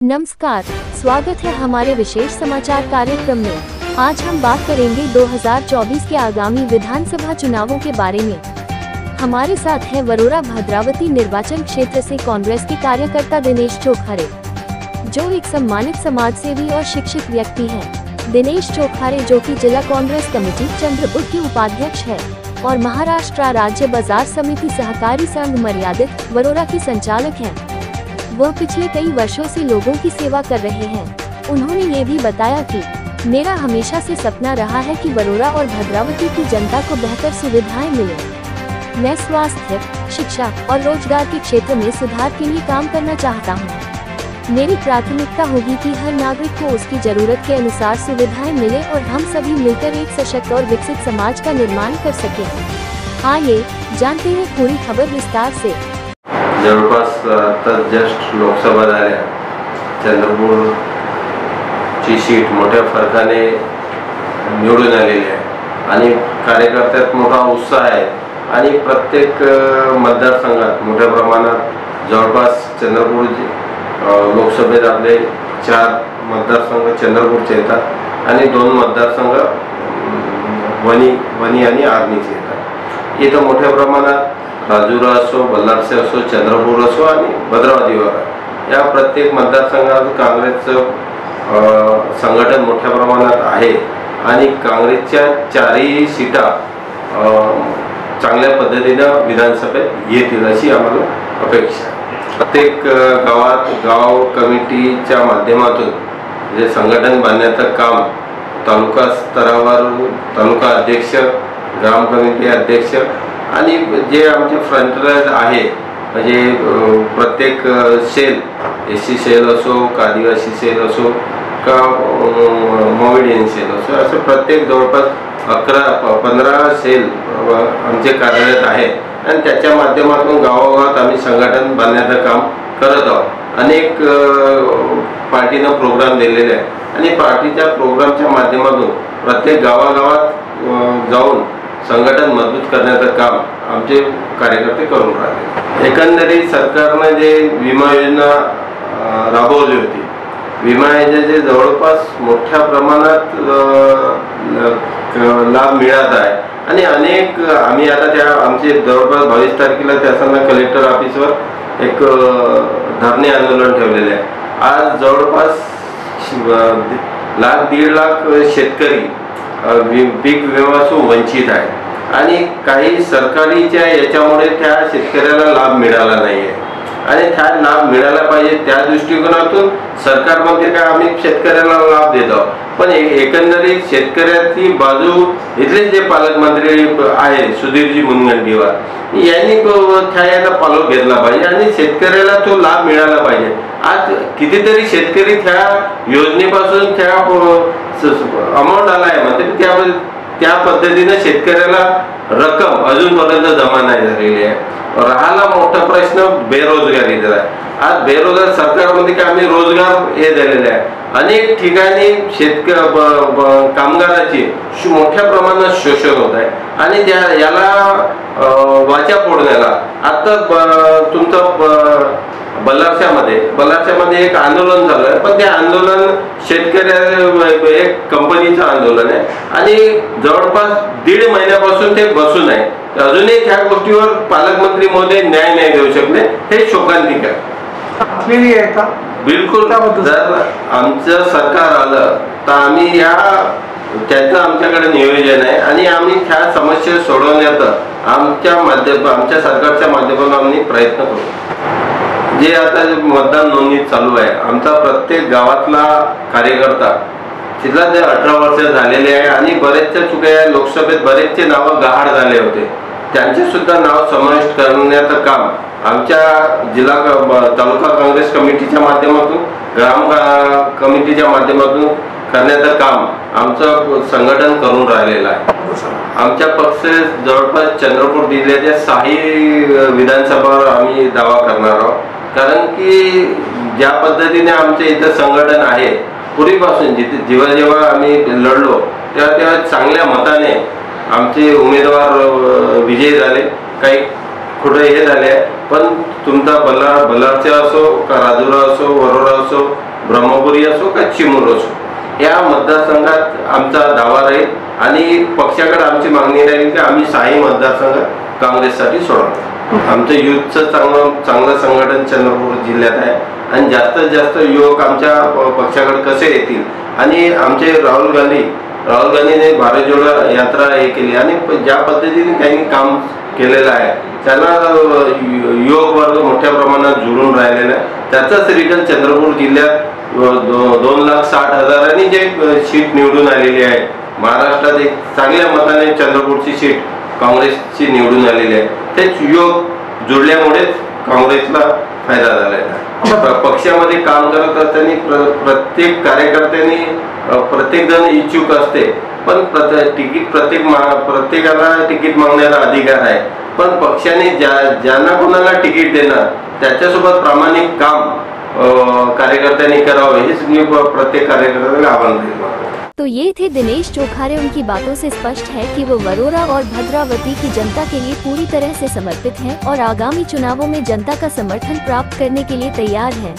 नमस्कार, स्वागत है हमारे विशेष समाचार कार्यक्रम में। आज हम बात करेंगे 2024 के आगामी विधानसभा चुनावों के बारे में। हमारे साथ है वरोरा भद्रावती निर्वाचन क्षेत्र से कांग्रेस के कार्यकर्ता दिनेश चोखारे, जो एक सम्मानित समाजसेवी और शिक्षित व्यक्ति हैं। दिनेश चोखारे, जो कि जिला कांग्रेस कमेटी चंद्रपुर के उपाध्यक्ष है और महाराष्ट्र राज्य बाजार समिति सहकारी संघ मर्यादित वरोरा के संचालक हैं। वह पिछले कई वर्षों से लोगों की सेवा कर रहे हैं। उन्होंने ये भी बताया कि मेरा हमेशा से सपना रहा है कि वरोरा और भद्रावती की जनता को बेहतर सुविधाएं मिले। मैं स्वास्थ्य, शिक्षा और रोजगार के क्षेत्र में सुधार के लिए काम करना चाहता हूं। मेरी प्राथमिकता होगी कि हर नागरिक को उसकी जरूरत के अनुसार सुविधाएं मिले और हम सभी मिलकर एक सशक्त और विकसित समाज का निर्माण कर सकें। आइए जानते हैं पूरी खबर विस्तार से। जवळपास आता जस्ट लोकसभा झाल्या, चंद्रपूरची सीट मोठ्या फरकाने निवडून आलेली आहे आणि कार्यकर्त्यात मोठा उत्साह आहे आणि प्रत्येक मतदारसंघात मोठ्या प्रमाणात जवळपास चंद्रपूर लोकसभेत आपले 4 मतदारसंघ चंद्रपूरचे येतात आणि 2 मतदारसंघ वणी आणि आर्णीचे येतात। इथं मोठ्या प्रमाणात राजुरा असो, बल्लारसे असो, चंद्रपूर असो आणि भद्रावती या प्रत्येक मतदारसंघात काँग्रेसचं संघटन मोठ्या प्रमाणात आहे आणि काँग्रेसच्या 4ही सीटा चांगल्या पद्धतीनं विधानसभेत येतील अशी आम्हाला अपेक्षा आहे। प्रत्येक गाव कमिटीच्या माध्यमातून जे संघटन बांधण्याचं काम तालुका स्तरावर तालुका अध्यक्ष, ग्राम कमिटी अध्यक्ष आणि जे आमचे फ्रंटलाइन आहे, म्हणजे प्रत्येक सेल, एससी सेल असो, आदिवासी सेल असो का मोविडियन सेल असो, असं प्रत्येक जवळपास 15 सेल आमचे कार्यरत आहे आणि त्याच्या माध्यमातून गावागावात आम्ही संघटन बांधण्याचं काम करत आहोत। अनेक पार्टीनं प्रोग्राम दिलेले आहे आणि पार्टीच्या प्रोग्रामच्या माध्यमातून प्रत्येक गावागावात जाऊन संघटन मजबूत करण्याचं काम आमचे कार्यकर्ते करून राहिले। एकंदरीत सरकारने जे विमा योजना राबवली होती, विमा योजनेचे जवळपास मोठ्या प्रमाणात लाभ मिळत आहे आणि अनेक आम्ही आता त्या आमचे जवळपास 22 तारखेला त्यासंदर्भात कलेक्टर ऑफिसवर एक धरणे आंदोलन ठेवलेले आहे। आज जवळपास 1.5 लाख शेतकरी पीक विम्यापासून वंचित आहे आणि काही सरकारीच्या याच्यामुळे त्या शेतकऱ्याला लाभ मिळाला नाहीये आणि त्या लाभ मिळाला पाहिजे त्या दृष्टिकोनातून सरकार म्हणते का आम्ही शेतकऱ्याला लाभ देतो, पण एकंदरीत शेतकऱ्याची बाजू इथले जे पालकमंत्री आहे सुधीरजी मुनगंटीवार यांनी त्याचा पालक घेतला पाहिजे आणि शेतकऱ्याला तो लाभ मिळाला पाहिजे। आज कितीतरी शेतकरी त्या योजनेपासून त्या अमाऊंट आलाय म्हणते त्या पद्धतीने शेतकऱ्याला रक्कम अजूनपर्यंत जमा नाही झालेली आहे। राहिला मोठा प्रश्न बेरोजगारीचा आहे। आज बेरोजगार सरकारमध्ये का आम्ही रोजगार हे दिलेले आहे, अनेक ठिकाणी कामगाराची मोठ्या प्रमाणात शोषण होत आहे आणि याला वाचा फोडण्याला आता तुमचं बल्लारशामध्ये एक आंदोलन झालं, पण ते आंदोलन शेतकऱ्या एक कंपनीचं आंदोलन आहे आणि जवळपास 1.5 महिन्यापासून ते बसून आहे। अजूनही त्या गोष्टीवर पालकमंत्री महोदय न्याय नाही देऊ शकले, हे शोकांतिक आहे। बिलकुल, जर आमचं सरकार आलं तर आम्ही त्याचं आमच्याकडे नियोजन आहे आणि आम्ही त्या समस्या सोडवण्याचं आमच्या सरकारच्या माध्यमातून आम्ही प्रयत्न करू। जे आता मतदान नोंदणी चालू आहे, आमचा प्रत्येक गावातला कार्यकर्ता तिथला जे 18 वर्ष झालेले आहे आणि बरेचशा चुक्या लोकसभेत बरेचसे नाव गहाळ झाले होते, त्यांचे सुद्धा नाव समाविष्ट करण्याचं काम आमच्या जिल्हा तालुका काँग्रेस कमिटीच्या माध्यमातून, ग्राम कमिटीच्या माध्यमातून करण्याचं काम आमचं संघटन करून राहिलेलं आहे। आमच्या पक्ष जवळपास चंद्रपूर जिल्ह्याच्या 6 विधानसभावर आम्ही दावा करणार आहोत, कारण की ज्या पद्धतीने आमचे इथं संघटन आहे पूर्वीपासून जेव्हा आम्ही लढलो तेव्हा चांगल्या मताने आमचे उमेदवार विजयी झाले, काही कुठे हे झाले, पण तुमचा बल्लारचे असो का राजुरा असो, वरोरा असो ब्रह्मपुरी असो का चिमूर असो, या मतदारसंघात आमचा दावा राहील आणि पक्षाकडे आमची मागणी राहील की आम्ही 6 मतदारसंघ काँग्रेससाठी सोडवतो. आमचं युथचं चांगलं संघटन चंद्रपूर जिल्ह्यात आहे आणि जास्तीत जास्त युवक आमच्या पक्षाकडे कसे येतील. आणि आमचे राहुल गांधीने भारत जोडो यात्रा हे केली आणि ज्या पद्धतीने त्यांनी काम केलेलं आहे त्यांना युवक वर्ग मोठ्या प्रमाणात जुळून राहिलेला आहे. त्याचाच रिझल्ट चंद्रपूर जिल्ह्यात 2,60,000 जे सीट निवडून आलेली आहे. महाराष्ट्रात एक चांगल्या मताने चंद्रपूरची सीट काँग्रेसची निवडून आलेली आहे. तेच युवक जुळल्यामुळेच काँग्रेसला फायदा झालेला आहे. पक्षामध्ये काम करत असताना प्रत्येक कार्यकर्त्यांनी प्रत्येक जण इच्छुक असते, पण प्रत्येकाला तिकीट मागण्याचा अधिकार आहे. पण पक्षाने ज्यांना कोणाला तिकीट देणार त्याच्यासोबत प्रामाणिक काम कार्यकर्त्यांनी करावे हेच मी प्रत्येक कार्यकर्त्याला आव्हान देतो. तो ये थे दिनेश चोखारे। उनकी बातों से स्पष्ट है कि वो वरोरा और भद्रावती की जनता के लिए पूरी तरह से समर्पित हैं और आगामी चुनावों में जनता का समर्थन प्राप्त करने के लिए तैयार हैं।